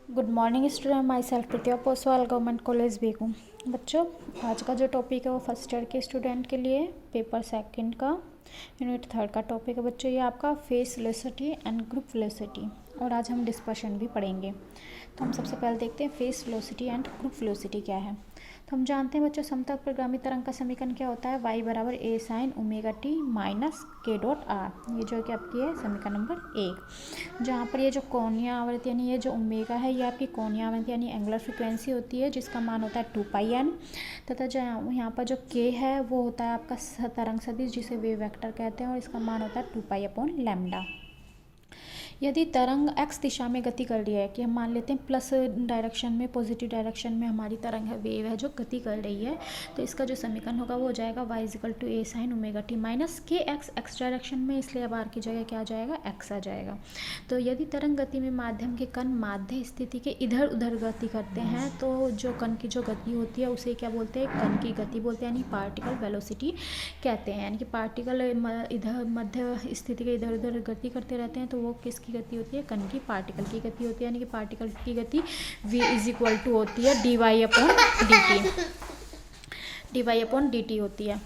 Good morning student, myself Pratibha Poswal, government college Begu. बच्चों, आज का जो टॉपिक है वो फर्स्ट ईयर के स्टूडेंट के लिए पेपर सेकंड का यूनिट थर्ड का टॉपिक है। बच्चों, ये आपका face velocity and group velocity, और आज हम डिस्पर्शन भी पढ़ेंगे। तो हम सबसे पहले देखते हैं face velocity and group velocity क्या है। तो हम जानते हैं बच्चों, समतल परिगामी तरंग का समीकरण क्या होता है, y बराबर a sine omega t minus k dot are. ये जो कि आपकी है समीकरण नंबर 1, जहाँ पर ये जो कोणीय आवृत्ति यानी ये जो ओमेगा है ये आपकी कोणीय आवृत्ति यानी एंगुलर फ्रिक्वेंसी होती है, जिसका मान होता है 2πn, तथा जो यहाँ पर जो k है वो होता है आपका तरंग सदिश, जिसे वेव वेक्टर कहते हैं, और इसका मान होता है 2π/λ। यदि तरंग x दिशा में गति कर रही है, कि हम मान लेते हैं प्लस डायरेक्शन में, पॉजिटिव डायरेक्शन में हमारी तरंग है, वेव है जो गति कर रही है, तो इसका जो समीकरण होगा वो हो जाएगा y = a sine omega t minus k x direction में, इसलिए अब r की जगह क्या आ जाएगा, x आ जाएगा। तो यदि तरंग गति में माध्यम के कण माध्य स्थिति के इधर उधर गति करते हैं, तो जो कण की जो गति होती है उसे क्या बोलते हैं, कण की गति बोलते हैं, यानी पार्टिकल वेलोसिटी कहते हैं। यानी कि पार्टिकल इधर मध्य स्थिति के इधर उधर गति करते रहते हैं, तो वो किसकी गति होती है, कण की, पार्टिकल की गति होती है। यानी कि पार्टिकल की गति v = होती है dy/dt होती है।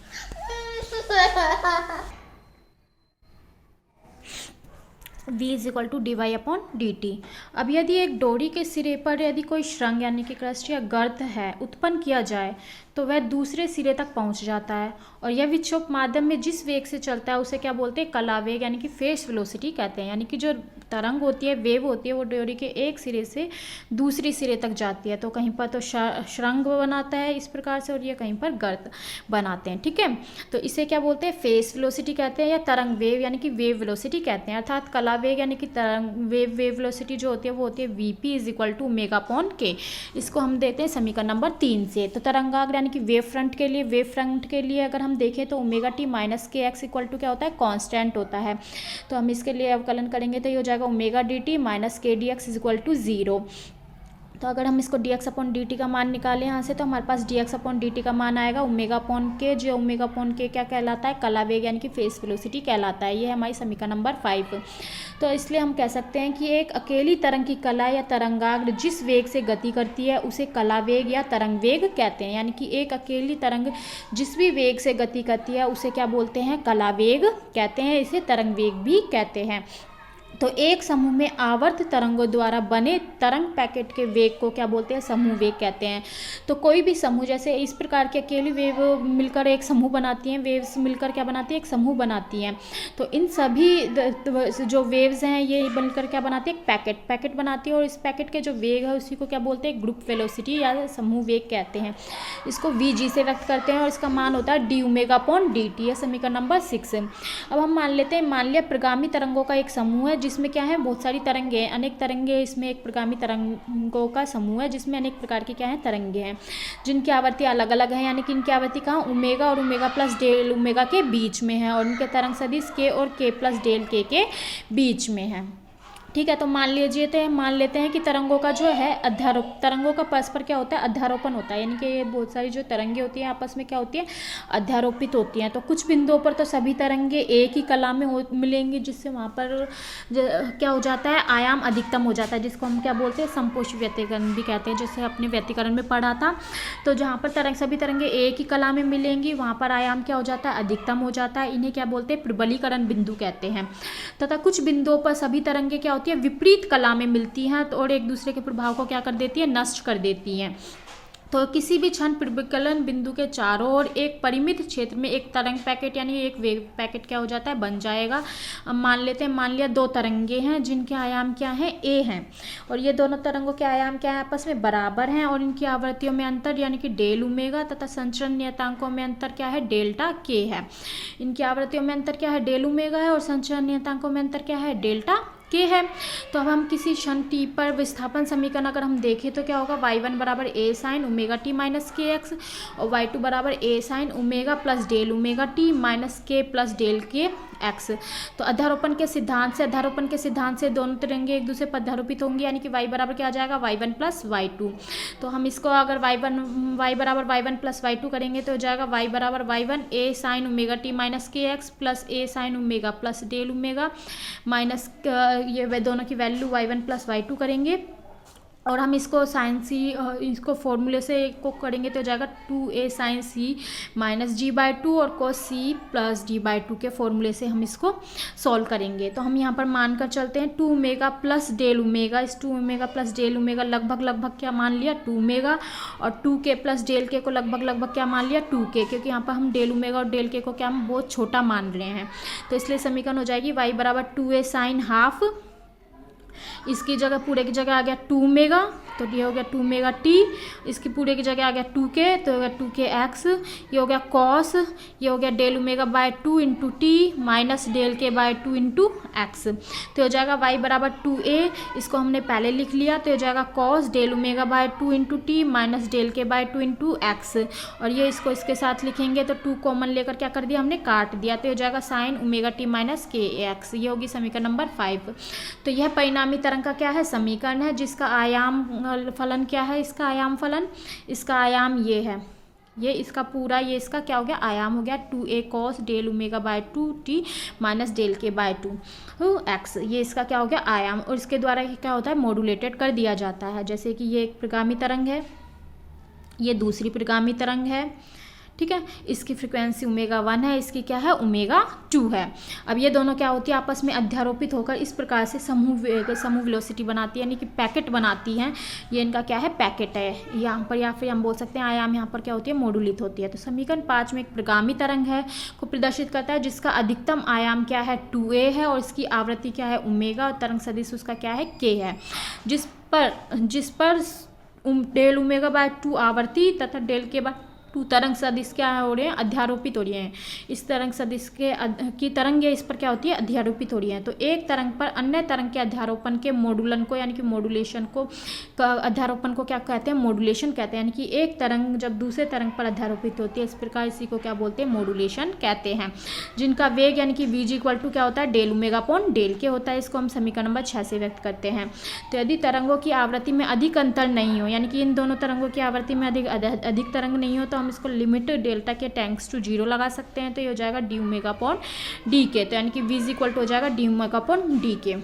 v = dy/dt। अब यदि एक डोरी के सिरे पर यदि कोई श्रृंग यानी कि क्रस्ट या गर्त है उत्पन्न किया जाए, तो वह दूसरे सिरे तक पहुंच जाता है, और यह विक्षोभ माध्यम में जिस वेग से चलता है उसे क्या बोलते हैं, कला वेग यानी कि फेस वेलोसिटी कहते हैं। यानी कि जो तरंग होती है, वेव होती है, वो डोरी के एक सिरे से दूसरे सिरे तक जाती है। तो कहीं पर तो श्रृंग बनाता है इस प्रकार से, और ये कहीं पर गर्त बनाते हैं। ठीक है, तो इसे क्या बोलते हैं, फेस वेलोसिटी कहते हैं, या तरंग वेव यानी कि वेव वेलोसिटी कहते हैं। अर्थात कला वेग यानी कि तरंग वेव वेलोसिटी जो होती है वो होती है vp = ω/k। इसको हम देते हैं समीकरण नंबर 3 से। तो तरंगाग्र यानी कि वेव फ्रंट के लिए अगर हम देखें तो ω t माइनस के एक्स = क्या होता है, कांस्टेंट होता है। तो हम इसके लिए अवकलन करेंगे तो ये हो जाएगा ω/dt माइनस k dx = 0। तो अगर हम इसको dx/dt का मान निकालें यहाँ से, तो हमारे पास dx/dt का मान आएगा ω/k, जो ω/k क्या कहलाता है, कला वेग यानी कि फेस वेलोसिटी कहलाता है। ये है हमारी समीकरण नंबर 5। तो इसलिए हम कह सकते हैं कि एक अकेली तरंग की कला या तरंगाग्र जिस वेग से गति करती है उसे कला वेग या तरंग वेग कहते हैं। यानी कि एक अकेली तरंग जिस भी वेग से गति करती है उसे क्या बोलते हैं, कला वेग कहते हैं, इसे तरंग वेग भी कहते हैं। तो एक समूह में आवर्त तरंगों द्वारा बने तरंग पैकेट के वेग को क्या बोलते हैं, समूह वेग कहते हैं। तो कोई भी समूह, जैसे इस प्रकार की अकेली वेव मिलकर एक समूह बनाती हैं, वेव्स मिलकर क्या बनाती है, एक समूह बनाती हैं। तो इन सभी जो वेव्स हैं ये बनकर क्या बनाती है, एक पैकेट बनाती है, और इस पैकेट के जो वेग है उसी को क्या बोलते हैं, ग्रुप वेलोसिटी या समूह वेग कहते हैं। इसको vg से व्यक्त करते हैं, और इसका मान होता है dω/dt, यह समीकरण नंबर 6। अब हम मान लेते हैं, मान लिया प्रगामी तरंगों का एक समूह है जिसमें क्या है, बहुत सारी तरंगे हैं, अनेक तरंगे, इसमें एक प्रगामी तरंगों का समूह है जिसमें अनेक प्रकार की क्या है, तरंगे हैं, जिनकी आवृत्ति अलग अलग है। यानी कि इनकी आवृत्ति कहाँ, ओमेगा और ओमेगा प्लस डेल ओमेगा के बीच में है, और इनके तरंग सदिश के और के प्लस डेल के बीच में है। ठीक है, तो मान लेते हैं कि तरंगों का जो है तरंगों का परस्पर क्या होता है, अध्यारोपण होता है। यानी कि ये बहुत सारी जो तरंगे होती हैं आपस में क्या होती है, अध्यारोपित होती हैं। तो कुछ बिंदुओं पर तो सभी तरंगे एक ही कला में मिलेंगी, जिससे वहाँ पर क्या हो जाता है, आयाम अधिकतम हो जाता है, जिसको हम क्या बोलते हैं, समपोषी व्यतिकरण भी कहते हैं, जैसे अपने व्यतिकरण में पढ़ा था। तो जहाँ पर सभी तरंगे एक ही कला में मिलेंगी वहाँ पर आयाम क्या हो जाता है, अधिकतम हो जाता है। इन्हें क्या बोलते हैं, प्रबलीकरण बिंदु कहते हैं। तथा कुछ बिंदुओं पर सभी तरंगे क्या होती है, विपरीत कला में मिलती हैं, और एक दूसरे के प्रभाव को क्या कर देती है, नष्ट कर देती हैं। तो किसी भी क्षण प्रबलीकरण बिंदु के चारों ओर एक परिमित क्षेत्र में एक तरंग पैकेट यानी एक वेव पैकेट क्या हो जाता है, बन जाएगा। अब मान लिया 2 तरंगे हैं जिनके आयाम क्या है, a हैं, और ये दोनों तरंगों के आयाम क्या है, आपस में बराबर हैं, और इनकी आवृत्तियों में अंतर यानी कि डेल ओमेगा तथा संचरण नियतांकों में अंतर क्या है, डेल्टा k है। इनकी आवृत्तियों में अंतर क्या है, डेल ओमेगा है, और संचरण नियतांकों में अंतर क्या है, डेल्टा k है। तो अब हम किसी क्षण t पर विस्थापन समीकरण अगर हम देखें तो क्या होगा, y1 = a sine omega t minus k x, और y2 = a sine omega plus del omega t minus k plus del k x. तो अध्यारोपण के सिद्धांत से दोनों तरंगे एक दूसरे पर अध्यारोपित होंगी, यानी कि y बराबर क्या आ जाएगा, y1 + y2। तो हम इसको अगर y बराबर y1 + y2 करेंगे तो हो जाएगा y बराबर y1 a sine omega t minus k x plus a sine omega plus del omega minus ये दोनों की वैल्यू y1 + y2 करेंगे और हम इसको साइन सी इसको फॉर्मूले से को करेंगे तो हो जाएगा 2a साइन सी माइनस g/2 और cos c प्लस d/2 के फॉर्मूले से हम इसको सॉल्व करेंगे। तो हम यहाँ पर मान कर चलते हैं 2 ओमेगा प्लस डेल ओमेगा, इस 2 ओमेगा प्लस डेल ओमेगा लगभग क्या मान लिया 2 ओमेगा, और 2k प्लस डेल के को लगभग क्या मान लिया 2k, क्योंकि यहाँ पर हम डेल ओमेगा और डेल के को क्या हम बहुत छोटा मान रहे हैं। तो इसलिए समीकरण हो जाएगी y बराबर 2a साइन हाफ, इसकी जगह पूरे की जगह आ गया 2 ओमेगा, तो ये हो गया 2 ओमेगा टी, इसकी पूरे की जगह आ गया 2k, तो हो गया 2k एक्स, ये हो गया कॉस, ये हो गया del omega by 2 into t minus del k by 2 into x, तो हो जाएगा y बराबर 2a, इसको हमने पहले लिख लिया, तो हो जाएगा cos del omega by 2 into t minus del k by 2 into x, और ये इसको इसके साथ लिखेंगे तो 2 कॉमन लेकर क्या कर दिया हमने काट दिया, तो हो जाएगा sign omega t minus k x, ये होगी समीकरण नंबर 5। तो यह परिणामी तरंग का क्या है समीकरण है, जिसका आयाम फलन क्या है, इसका आयाम फलन, इसका आयाम ये है, ये इसका पूरा ये इसका क्या हो गया आयाम हो गया 2a cos del omega by 2t minus del k by 2 x, ये इसका क्या हो गया आयाम, और इसके द्वारा क्या होता है मॉड्यूलेटेड कर दिया जाता है। जैसे कि ये एक परिगामी तरंग है, ये दूसरी परिगामी तरंग है, ठीक है, इसकी फ्रीक्वेंसी ओमेगा 1 है, इसकी क्या है ओमेगा 2 है। अब ये दोनों क्या होती है आपस में अध्यारोपित होकर इस प्रकार से समूह वेलोसिटी बनाती है, यानी कि पैकेट बनाती हैं, ये इनका क्या है पैकेट है यहाँ पर, या फिर हम बोल सकते हैं आयाम यहाँ पर क्या होती है मॉड्यूलित होती है। तो समीकरण 5 में एक परिगामी तरंग है को प्रदर्शित करता है जिसका अधिकतम आयाम क्या है 2a है, और इसकी आवृत्ति क्या है ओमेगा, और तरंग सदिश उसका क्या है k है, जिस पर डेल ओमेगा बाय 2 आवृत्ति तथा डेल के बाय 2 तरंग सदिश क्या हो रहे हैं अध्यारोपित हो रही हैं, इस तरंग सदिश की तरंग इस पर क्या होती है अध्यारोपित हो रही है। तो एक तरंग पर अन्य तरंग के अध्यारोपण के मॉडुलन को यानी कि मॉड्यूलेशन को अध्यारोपण को क्या कहते हैं मॉड्यूलेशन कहते हैं, यानी कि एक तरंग जब दूसरे तरंग पर अध्यारोपित होती है इस प्रकार इसी को क्या बोलते हैं मॉड्यूलेशन कहते हैं, जिनका वेग यानी कि वीजी इक्वल टू क्या होता है डेल ओमेगा अपॉन डेल के होता है। इसको हम समीकरण नंबर 6 से व्यक्त करते हैं। तो यदि तरंगों की आवृत्ति में अधिक अंतर नहीं हो, यानी कि इन दोनों तरंगों की आवृत्ति में अधिक तरंग नहीं हो, तो हम इसको लिमिट डेल्टा के टैंक्स टू 0 लगा सकते हैं। तो ये हो जाएगा डी ओमेगा अपॉन डी के, तो यानी कि वी इज इक्वल टू हो जाएगा डी ओमेगा अपॉन डी के,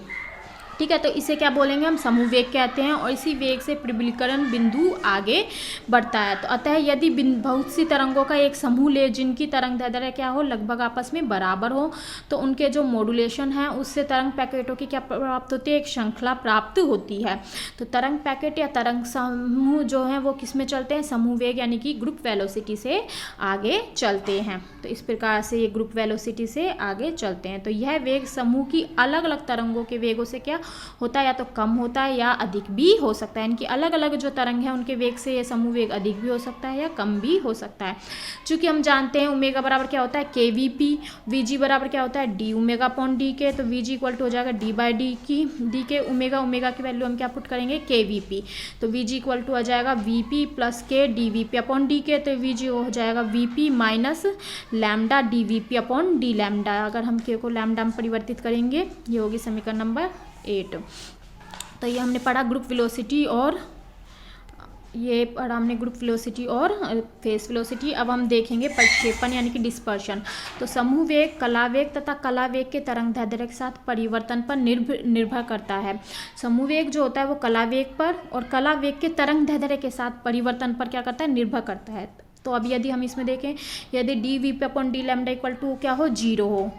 ठीक है। तो इसे क्या बोलेंगे हम समूह वेग कहते हैं, और इसी वेग से प्रबलीकरण बिंदु आगे बढ़ता है। तो अतः यदि बहुत सी तरंगों का एक समूह ले जिनकी तरंग दैर्ध्य क्या हो लगभग आपस में बराबर हो, तो उनके जो मॉड्यूलेशन है उससे तरंग पैकेटों की क्या प्राप्त होती है एक श्रृंखला प्राप्त होती है। तो तरंग पैकेट या तरंग समूह जो है वो किस में चलते हैं समूह वेग यानी कि ग्रुप वेलोसिटी से आगे चलते हैं। तो इस प्रकार से ये ग्रुप वेलोसिटी से आगे चलते हैं। तो यह वेग समूह की अलग अलग तरंगों के वेगों से क्या होता है या तो कम होता है या अधिक भी हो सकता है। इनकी अलग अलग जो तरंग है उनके वेग से ये समूह वेग अधिक भी हो सकता है या कम भी हो सकता है। चूंकि हम जानते हैं ओमेगा बराबर क्या होता है के वी पी, वी जी बराबर क्या होता है डी ओमेगा अपॉन डी के, तो वी जी इक्वल टू हो जाएगा डी बाई डी के ओमेगा की वैल्यू हम क्या पुट करेंगे के वी पी, तो वी जी इक्वल टू आ जाएगा वी पी प्लस के D v p upon D के, तो वी जी हो जाएगा v p minus lambda D v p upon d lambda. अगर हम के को लैम्डा में परिवर्तित करेंगे ये होगी समीकरण नंबर 8। तो ये हमने पढ़ा ग्रुप वेलोसिटी और ये पढ़ा हमने ग्रुप वेलोसिटी और फेस वेलोसिटी। अब हम देखेंगे प्रक्षेपण यानी कि डिस्पर्शन। तो समूह वेग कला वेग तथा कला वेग के तरंग दैर्ध्य के साथ परिवर्तन पर निर्भर करता है। समूह वेग जो होता है वो कला वेग पर और कला वेग के तरंग दैर्ध्य के साथ परिवर्तन पर क्या करता है निर्भर करता है। तो अब यदि हम इसमें देखें यदि d v p upon d lambda equal to क्या हो 0 हो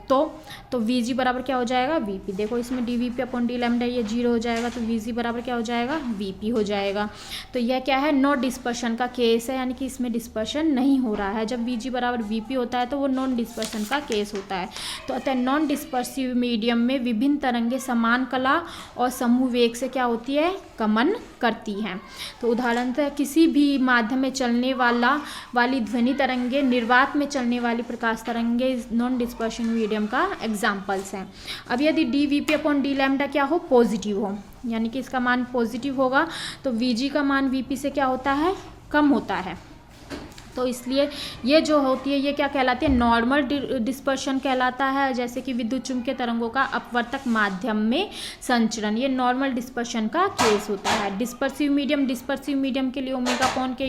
तो वी जी बराबर क्या हो जाएगा वी पी। देखो इसमें D v p upon d lambda ये 0 हो जाएगा तो वी जी बराबर क्या हो जाएगा वी पी हो जाएगा। तो यह क्या है नॉन डिस्पर्शन का केस है, यानी कि इसमें डिस्पर्शन नहीं हो रहा है। जब वी जी बराबर वी पी होता है तो वो नॉन डिस्पर्शन का केस होता है। तो अतः नॉन डिस्पर्सिव मीडियम में विभिन्न तरंगे समान कला और समूह वेग से क्या होती है गमन करती हैं। तो उदाहरणतः किसी भी माध्यम में चलने वाली ध्वनि तरंगे निर्वात में चलने वाली प्रकाश तरंगे नॉन डिस्पर्शन मीडियम का एग्जाम्पल्स हैं। अब यदि d v p upon d lambda क्या हो पॉजिटिव हो, यानी कि इसका मान पॉजिटिव होगा तो वी जी का मान वी पी से क्या होता है कम होता है। तो इसलिए ये जो होती है ये क्या कहलाती है, नॉर्मल डिस्पर्शन कहलाता है। जैसे कि विद्युत चुम्बकीय तरंगों का अपवर्तक माध्यम में संचरण, ये नॉर्मल डिस्पर्शन का केस होता है। डिस्पर्सिव मीडियम के लिए omega upon k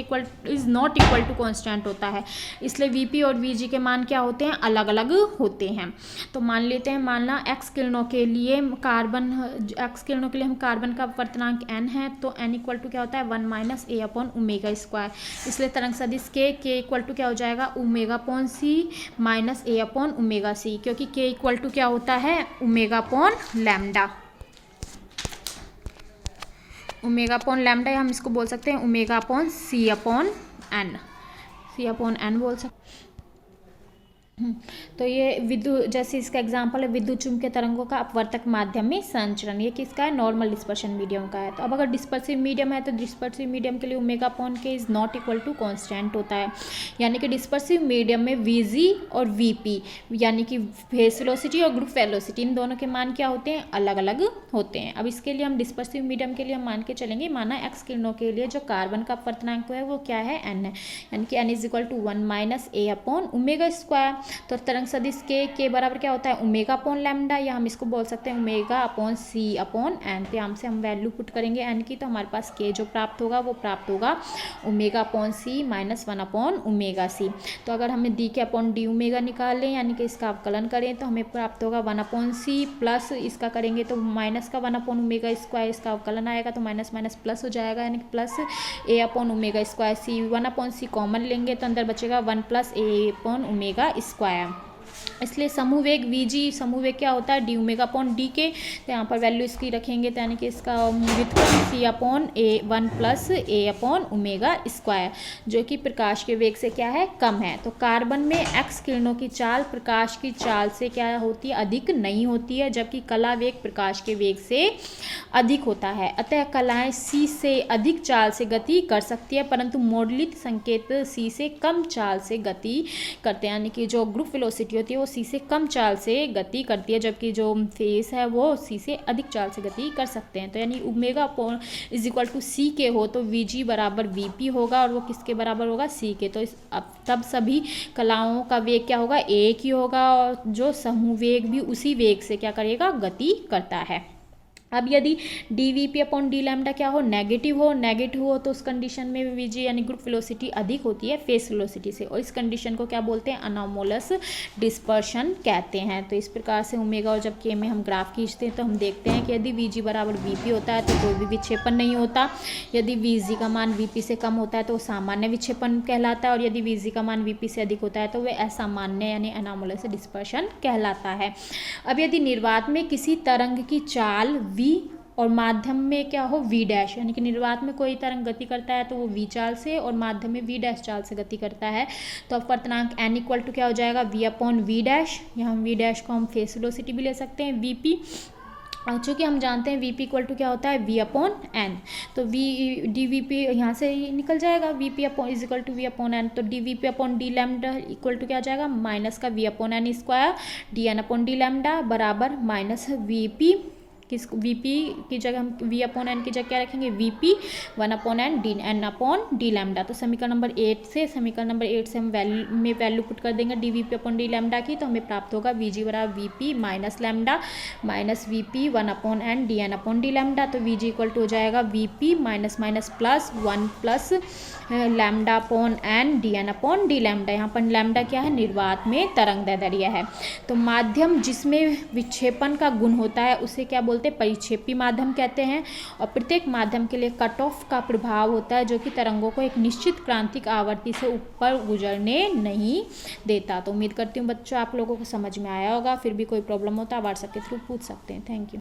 is not equal to constant होता है, इसलिए वीपी और वीजी के मान क्या होते हैं, अलग अलग होते हैं। तो मान लेते हैं, मानना एक्स किरणों के लिए हम कार्बन का अपवर्तनांक n है, तो n इक्वल टू क्या होता है 1 minus a upon omega square. इसलिए तरंग सदिश के इक्वल टू क्या हो जाएगा, omega upon C minus a upon omega C, क्योंकि के इक्वल टू क्या होता है, omega upon lambda. Omega upon lambda, हम इसको बोल सकते हैं ओमेगा अपॉन सी अपॉन एन बोल सकते हैं। तो ये विद्युत, जैसे इसका एग्जांपल है विद्युत चुम्बकीय तरंगों का अपवर्तक माध्यम में संचरण, ये किसका है, नॉर्मल डिस्पर्शन मीडियम का है। तो अब अगर डिस्पर्सिव मीडियम है तो डिस्पर्सिव मीडियम के लिए omega upon k is not equal to constant होता है, यानी कि डिस्पर्सिव मीडियम में वीजी और वीपी यानी कि फेस वेलोसिटी और ग्रुप वेलोसिटी, इन दोनों के मान क्या होते हैं, अलग अलग होते हैं। अब इसके लिए हम डिस्पर्सिव मीडियम के लिए हम मान के चलेंगे, माना एक्स किरणों के लिए जो कार्बन का अपवर्तनांक है वो क्या है, एन है, यानी कि n is equal to 1 minus a upon omega square. तो तरंग सदिश के बराबर क्या होता है, ओमेगा अपॉन लैम्डा, या हम इसको बोल सकते हैं ओमेगा अपॉन सी अपॉन एन। तो यहाँ से हम वैल्यू पुट करेंगे एन की, तो हमारे पास के जो प्राप्त होगा वो प्राप्त होगा ओमेगा अपॉन सी माइनस 1 अपॉन ओमेगा सी। तो अगर हमें डी के अपॉन डी ओमेगा निकाल लें, यानी कि इसका अवकलन करें, तो हमें प्राप्त होगा 1 अपॉन सी प्लस इसका करेंगे तो माइनस का 1 अपॉन ओमेगा स्क्वायर, इसका अवकलन आएगा तो माइनस माइनस प्लस हो जाएगा, यानी कि प्लस ए अपॉन ओमेगा स्क्वायर सी। 1 अपॉन सी कॉमन लेंगे तो अंदर बचेगा 1 प्लस ए अपॉन ओमेगा स्क्वायर। इसलिए समूह वेग वीजी, समूह वेग क्या होता है, डी ओमेगा अपॉन डी के, तो यहाँ पर वैल्यू इसकी रखेंगे, तो यानी कि इसका व्युत्क्रम सी अपॉन ए 1 प्लस ए अपॉन ओमेगा स्क्वायर, जो कि प्रकाश के वेग से क्या है, कम है। तो कार्बन में एक्स किरणों की चाल प्रकाश की चाल से क्या होती है, अधिक नहीं होती है, जबकि कला वेग प्रकाश के वेग से अधिक होता है। अतः कलाएं सी से अधिक चाल से गति कर सकती है, परंतु मोडलित संकेत सी से कम चाल से गति करते हैं, यानी कि जो ग्रुप वेलोसिटी होती है वो सी से कम चाल से गति करती है, जबकि जो फेस है वो सी से अधिक चाल से गति कर सकते हैं। तो यानी ओमेगा इज इक्वल टू सी के हो तो वी जी बराबर वी पी होगा, और वो किसके बराबर होगा, सी के। तो तब सभी कलाओं का वेग क्या होगा, एक ही होगा, और जो समूह वेग भी उसी वेग से क्या करेगा, गति करता है। अब यदि d v p upon d lambda क्या हो, नेगेटिव हो तो उस कंडीशन में वी जी यानी ग्रुप वेलोसिटी अधिक होती है फेस वेलोसिटी से, और इस कंडीशन को क्या बोलते हैं, अनोमोलस डिस्पर्शन कहते हैं। तो इस प्रकार से ओमेगा और जब के में हम ग्राफ खींचते हैं तो हम देखते हैं कि यदि वी जी बराबर वी पी होता है तो कोई भी विक्षेपण नहीं होता, यदि वी जी का मान वी पी से कम होता है तो वो सामान्य विक्षेपण कहलाता है, और यदि वी जी का मान वी पी से अधिक होता है तो वह असामान्य यानी अनोमोलस डिस्पर्शन कहलाता है। अब यदि निर्वात में किसी तरंग की चाल और माध्यम में क्या हो, वी डैश, यानी कि निर्वात में कोई तरंग गति करता है तो वो वी चाल से, और माध्यम में वी डैश चाल से गति करता है, तो अपवर्तनांक एन इक्वल टू क्या हो जाएगा, वी अपॉन वी डैश। यहाँ वी डैश को हम फेस वेलोसिटी भी ले सकते हैं, वी पी, और चूँकि हम जानते हैं वी पी इक्वल टू क्या होता है, वी अपॉन एन, तो वी डी वी पी यहाँ से ही निकल जाएगा, v p upon is equal to v upon n, तो d v p upon d lambda equal to क्या आ जाएगा, माइनस का v upon n square d n upon d lambda बराबर माइनस वी पी, किस वी पी की जगह हम वी अपॉन एन की जगह क्या रखेंगे, v p 1 upon n d n upon d lambda. तो समीकरण नंबर 8 से हम वैल्यू पुट कर देंगे d v p upon d lambda की, तो हमें प्राप्त होगा वी जी बराबर v p minus lambda minus v p 1 upon n d n upon d lambda. तो वी जी इक्वल टू हो जाएगा v p minus minus plus 1 plus lambda upon n d n upon d lambda. यहाँ पर lambda क्या है, निर्वात में तरंग दैर्ध्य है। तो माध्यम जिसमें विक्षेपण का गुण होता है उसे क्या बोलते हैं, परिक्षेपी माध्यम कहते हैं, और प्रत्येक माध्यम के लिए कट ऑफ का प्रभाव होता है जो कि तरंगों को एक निश्चित क्रांतिक आवृत्ति से ऊपर गुजरने नहीं देता। तो उम्मीद करती हूँ बच्चों आप लोगों को समझ में आया होगा, फिर भी कोई प्रॉब्लम होता है व्हाट्सएप के थ्रू पूछ सकते हैं। Thank you.